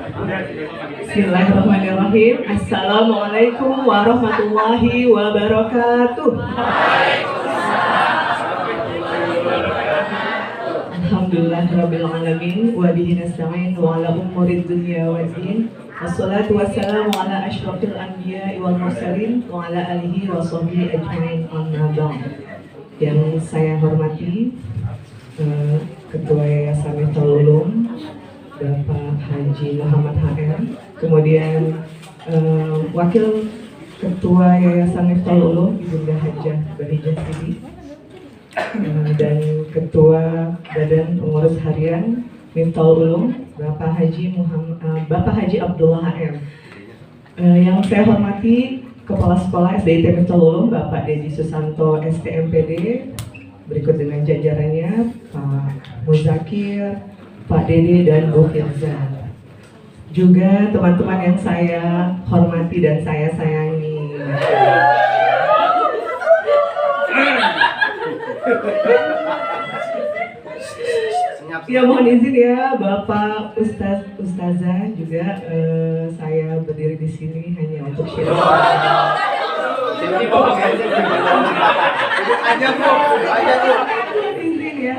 Bismillahirrahmanirrahim. Assalamualaikum warahmatullahi wabarakatuh. Alhamdulillahirabbil alamin wa bihi nasta'in wa ala umurid dunya waddin. Wassalatu wassalamu ala asyrafil anbiya'i wal mursalin wa ala alihi wa sahbihi ajmain, amma ba'd. Yang saya hormati Ketua Yayasan Miftaul Ulum Bapak Haji Muhammad HR, kemudian Wakil Ketua Yayasan Miftaul Ulum Ibunda Hajah Bahijah Sidi, dan Ketua Badan Pengurus Harian Miftaul Ulum Bapak Haji Abdullah HR. Yang saya hormati Kepala Sekolah SDIT Miftaul Ulum Bapak Dedi Susanto STMPD, berikut dengan jajarannya Pak Muzakir, Pak Dede, dan Bu Firza. Juga teman-teman yang saya hormati dan saya sayangi. Ya, mohon izin ya Bapak Ustazah juga, saya berdiri di sini hanya untuk share. Izin ya,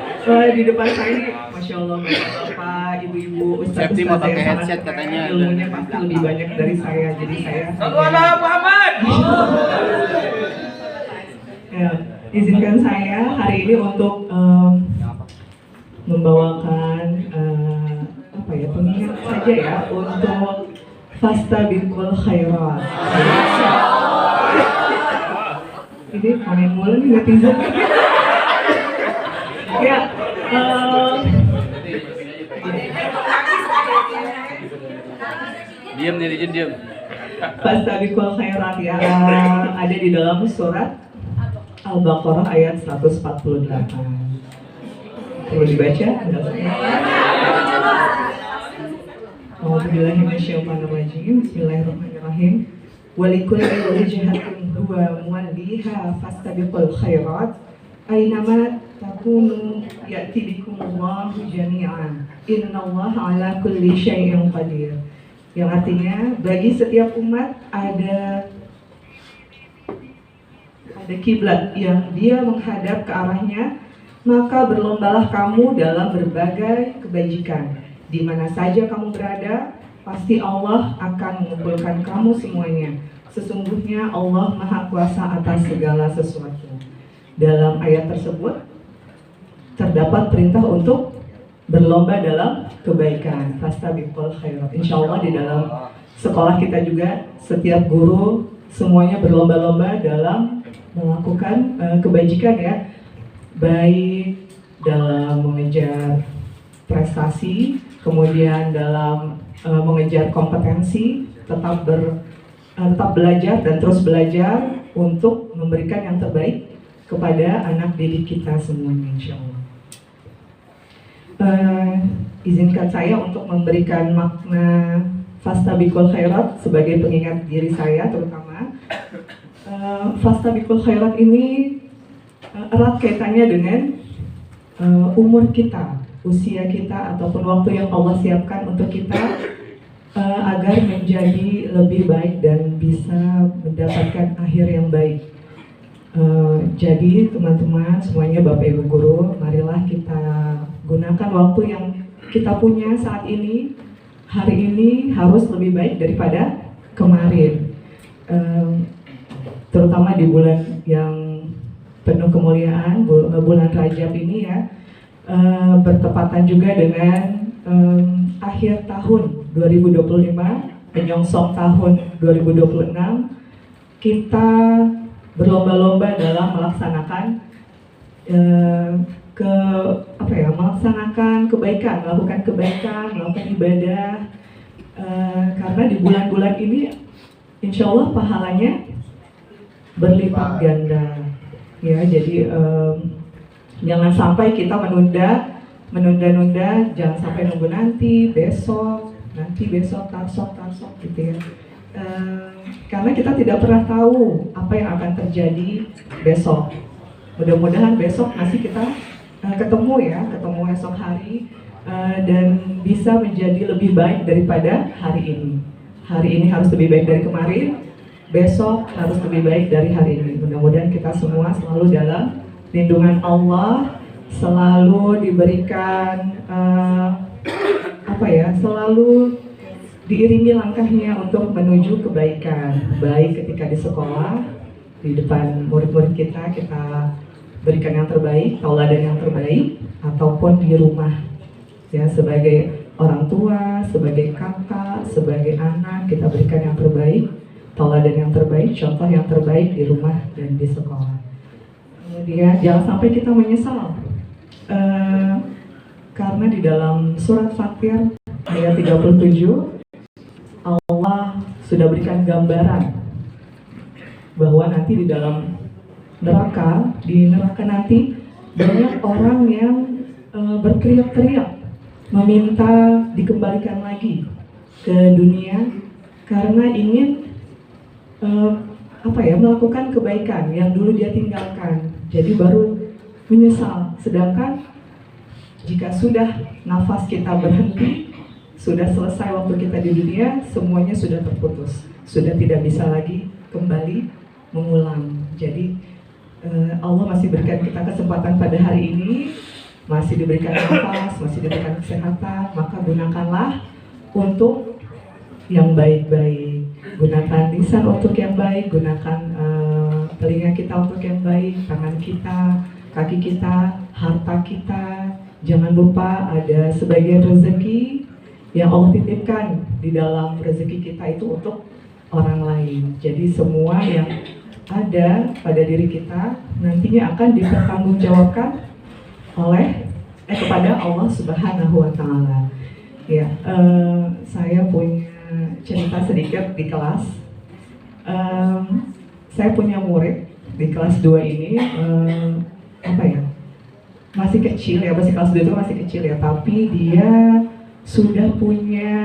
di depan saya ini, Masya Allah, Bapak, Ibu-ibu, Ustazah yang sangat katanya ilmunya pasti lebih banyak dari saya, jadi saya. Muhammad. Ya, izinkan saya hari ini untuk membawakan pengingat saja ya untuk Fastabiqul Khairat. Ini komen mulu nih netizen. Ya, Diam netizen, diam. Fastabiqul Khairat ya, ada di dalam surat Al-Baqarah ayat 148. Perlu dibaca? Bismillahirrahmanirrahim. Walikulli wajhatin huwa muwalliha fastabiqul khairat aynama takunu ya'ti bikumullahu jami'an innallaha ala kulli syai'in qadir. Yang artinya bagi setiap umat ada kiblat yang dia menghadap ke arahnya, maka berlombalah kamu dalam berbagai kebajikan. Di mana saja kamu berada, pasti Allah akan mengumpulkan kamu semuanya. Sesungguhnya Allah Maha Kuasa atas segala sesuatu. Dalam ayat tersebut terdapat perintah untuk berlomba dalam kebaikan. Fastabiqul khairat. Insya Allah di dalam sekolah kita juga setiap guru semuanya berlomba-lomba dalam melakukan kebajikan ya, baik dalam mengejar prestasi, kemudian dalam mengejar kompetensi, tetap belajar dan terus belajar untuk memberikan yang terbaik kepada anak didik kita semuanya, insya Allah. Izinkan saya untuk memberikan makna Fastabiqul Khairat sebagai pengingat diri saya terutama. Fastabiqul Khairat ini erat kaitannya dengan umur kita, usia kita, ataupun waktu yang Allah siapkan untuk kita agar menjadi lebih baik dan bisa mendapatkan akhir yang baik. Jadi teman-teman semuanya, Bapak Ibu Guru, marilah kita gunakan waktu yang kita punya saat ini. Hari ini harus lebih baik daripada kemarin, terutama di bulan yang penuh kemuliaan, bulan Rajab ini ya, bertepatan juga dengan akhir tahun 2025, menyongsong tahun 2026. Kita berlomba-lomba dalam melaksanakan melaksanakan kebaikan, melakukan kebaikan, melakukan ibadah, karena di bulan-bulan ini insya Allah pahalanya berlipat ganda ya. Jadi jangan sampai kita menunda-nunda, jangan sampai nunggu nanti besok tarsok gitu ya. Karena kita tidak pernah tahu apa yang akan terjadi besok. Mudah-mudahan besok masih kita ketemu esok hari. dan bisa menjadi lebih baik daripada hari ini. Hari ini harus lebih baik dari kemarin, besok harus lebih baik dari hari ini. Mudah-mudahan kita semua selalu dalam lindungan Allah, selalu diberikan selalu diiringi langkahnya untuk menuju kebaikan, baik ketika di sekolah, di depan murid-murid kita berikan yang terbaik, tauladan yang terbaik, ataupun di rumah, ya, sebagai orang tua, sebagai kakak, sebagai anak, kita berikan yang terbaik, tauladan yang terbaik, contoh yang terbaik di rumah dan di sekolah. Kemudian jangan sampai kita menyesal, karena di dalam surat Fatir ayat 37 Allah sudah berikan gambaran bahwa nanti di dalam neraka nanti banyak orang yang berteriak-teriak meminta dikembalikan lagi ke dunia karena ingin melakukan kebaikan yang dulu dia tinggalkan. Jadi baru menyesal. Sedangkan jika sudah nafas kita berhenti, sudah selesai waktu kita di dunia, semuanya sudah terputus, sudah tidak bisa lagi kembali mengulang. Jadi Allah masih berikan kita kesempatan pada hari ini, masih diberikan nafas, masih diberikan kesehatan, maka gunakanlah untuk yang baik-baik. Gunakan lisan untuk yang baik, gunakan telinga kita untuk yang baik, tangan kita, kaki kita, harta kita. Jangan lupa ada sebagian rezeki yang Allah titipkan di dalam rezeki kita itu untuk orang lain. Jadi semua yang ada pada diri kita nantinya akan dipertanggungjawabkan kepada Allah Subhanahu wa Ta'ala. Ya, saya punya cerita sedikit di kelas. Saya punya murid di kelas 2 ini, masih kecil ya, masih kelas 2 itu masih kecil ya, tapi dia sudah punya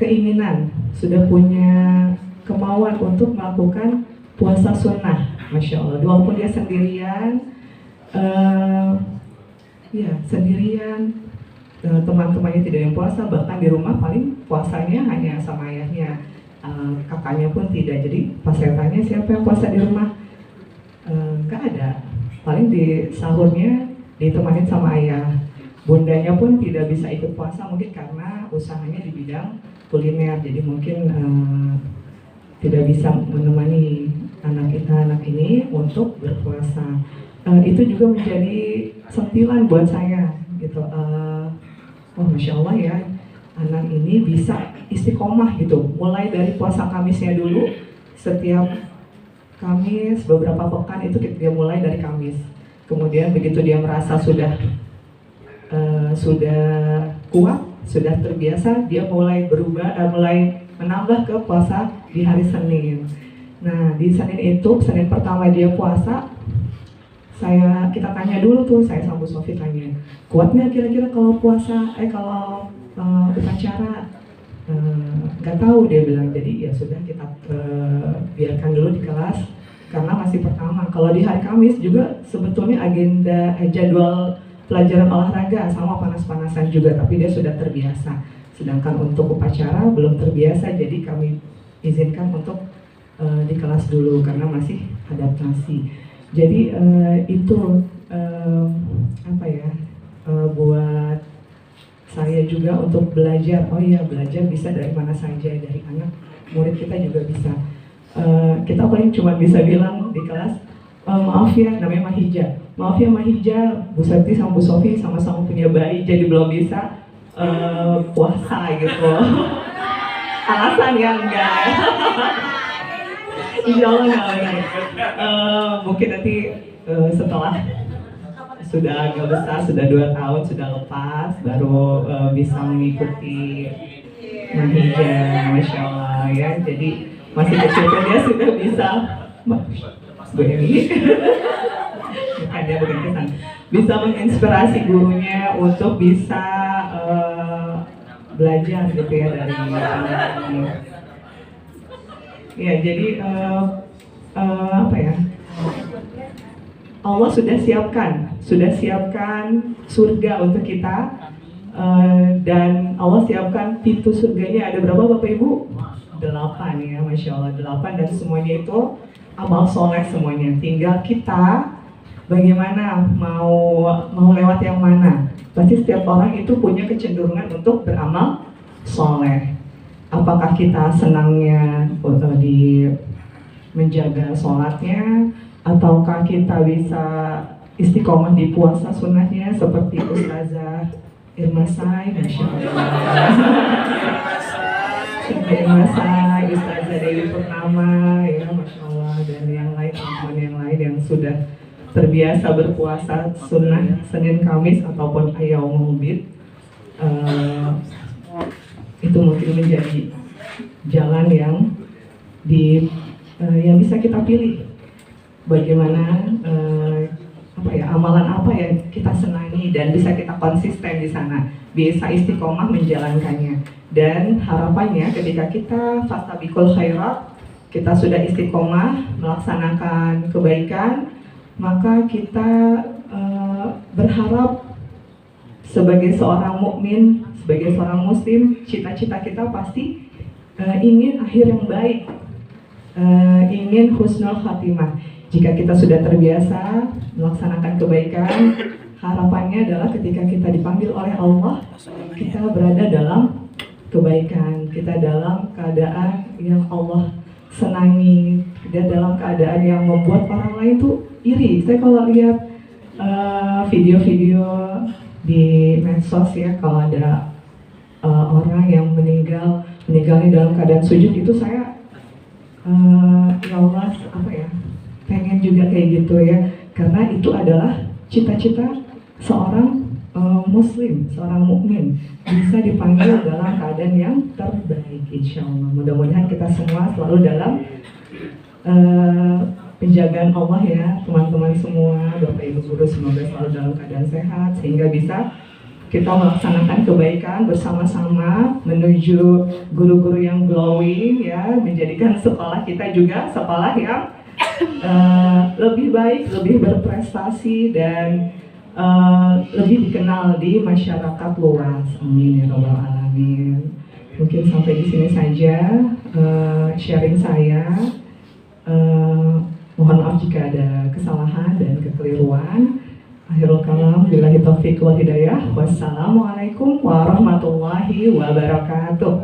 keinginan, sudah punya kemauan untuk melakukan puasa sunnah, Masya Allah. Walaupun dia sendirian, teman-temannya tidak yang puasa, bahkan di rumah paling puasanya hanya sama ayahnya, kakaknya pun tidak. Jadi pas saya tanya siapa yang puasa di rumah, nggak ada. Paling di sahurnya ditemanin sama ayah. Bundanya pun tidak bisa ikut puasa, mungkin karena usahanya di bidang kuliner, jadi mungkin tidak bisa menemani anak ini untuk berpuasa. Itu juga menjadi sentilan buat saya gitu. Masya Allah ya, anak ini bisa istiqomah gitu, mulai dari puasa Kamisnya dulu. Setiap Kamis beberapa pekan itu dia mulai dari Kamis. Kemudian begitu dia merasa sudah kuat, sudah terbiasa, dia mulai mulai menambah ke puasa di hari Senin. Nah, di Senin pertama dia puasa, kita tanya dulu tuh, saya sama Bu Sofi tanya, kuat nggak kira-kira kalau puasa, kalau upacara? Nggak tahu, dia bilang. Jadi ya sudah, kita biarkan dulu di kelas karena masih pertama. Kalau di hari Kamis juga sebetulnya agenda jadwal pelajaran olahraga sama panas-panasan juga, tapi dia sudah terbiasa. Sedangkan untuk upacara belum terbiasa, jadi kami izinkan untuk di kelas dulu karena masih adaptasi. Jadi itu buat saya juga untuk belajar. Oh iya, belajar bisa dari mana saja, dari anak murid kita juga bisa. Kita paling cuma bisa bilang di kelas, maaf ya, namanya Mahija. Maaf ya Mahija, Bu Septi sama Bu Sofi sama-sama punya bayi, jadi belum bisa puasa gitu. Alasan ya enggak. Insya Allah enggak. Mungkin nanti setelah sudah agak besar, sudah 2 tahun, sudah lepas, baru bisa mengikuti Mahija, Masya Allah ya. Jadi masih kecil pun dia sudah bisa, Bu Emi, bukan kesan, bisa menginspirasi gurunya untuk bisa belajar gitu ya dari ini. Ya, jadi Allah sudah siapkan sudah siapkan surga untuk kita. Dan Allah siapkan pintu surganya ada berapa Bapak Ibu? 8 ya, Masya Allah 8, dan semuanya itu amal soleh semuanya. Tinggal kita bagaimana mau lewat yang mana. Pasti setiap orang itu punya kecenderungan untuk beramal soleh. Apakah kita senangnya di menjaga sholatnya, ataukah kita bisa istiqomah di puasa sunnahnya seperti Ustazah Irma Sai, Masya Allah. Irma Sai, Ustazah Dewi Purnama, ya Masya Allah, dan yang lain, teman-teman yang lain yang sudah terbiasa berpuasa sunnah Senin Kamis ataupun Yaumul Bid. Itu mungkin menjadi jalan yang yang bisa kita pilih. Bagaimana amalan apa yang kita senangi dan bisa kita konsisten di sana, bisa istiqomah menjalankannya. Dan harapannya ketika kita fastabiqul khairat, kita sudah istiqomah melaksanakan kebaikan, maka kita berharap sebagai seorang mukmin, sebagai seorang muslim, cita-cita kita pasti ingin akhir yang baik, ingin husnul khatimah. Jika kita sudah terbiasa melaksanakan kebaikan, harapannya adalah ketika kita dipanggil oleh Allah, kita berada dalam kebaikan, kita dalam keadaan yang Allah senangi, dan dalam keadaan yang membuat orang lain tuh iri. Saya kalau lihat video-video di medsos ya, kalau ada orang yang meninggalnya dalam keadaan sujud, itu saya ya Allah, pengen juga kayak gitu ya, karena itu adalah cita-cita seorang muslim, seorang mukmin, bisa dipanggil dalam keadaan yang terbaik, insya Allah. Mudah-mudahan kita semua selalu dalam penjagaan Allah ya, teman-teman semua, Bapak Ibu guru, semoga selalu dalam keadaan sehat sehingga bisa kita melaksanakan kebaikan bersama-sama menuju guru-guru yang glowing ya, menjadikan sekolah kita juga sekolah yang lebih baik, lebih berprestasi, dan lebih dikenal di masyarakat luas. Amin ya rabbal alamin. Mungkin sampai di sini saja sharing saya. Mohon maaf jika ada kesalahan dan kekeliruan. Akhirul kalam, billahi taufiq wal hidayah. Wassalamualaikum warahmatullahi wabarakatuh.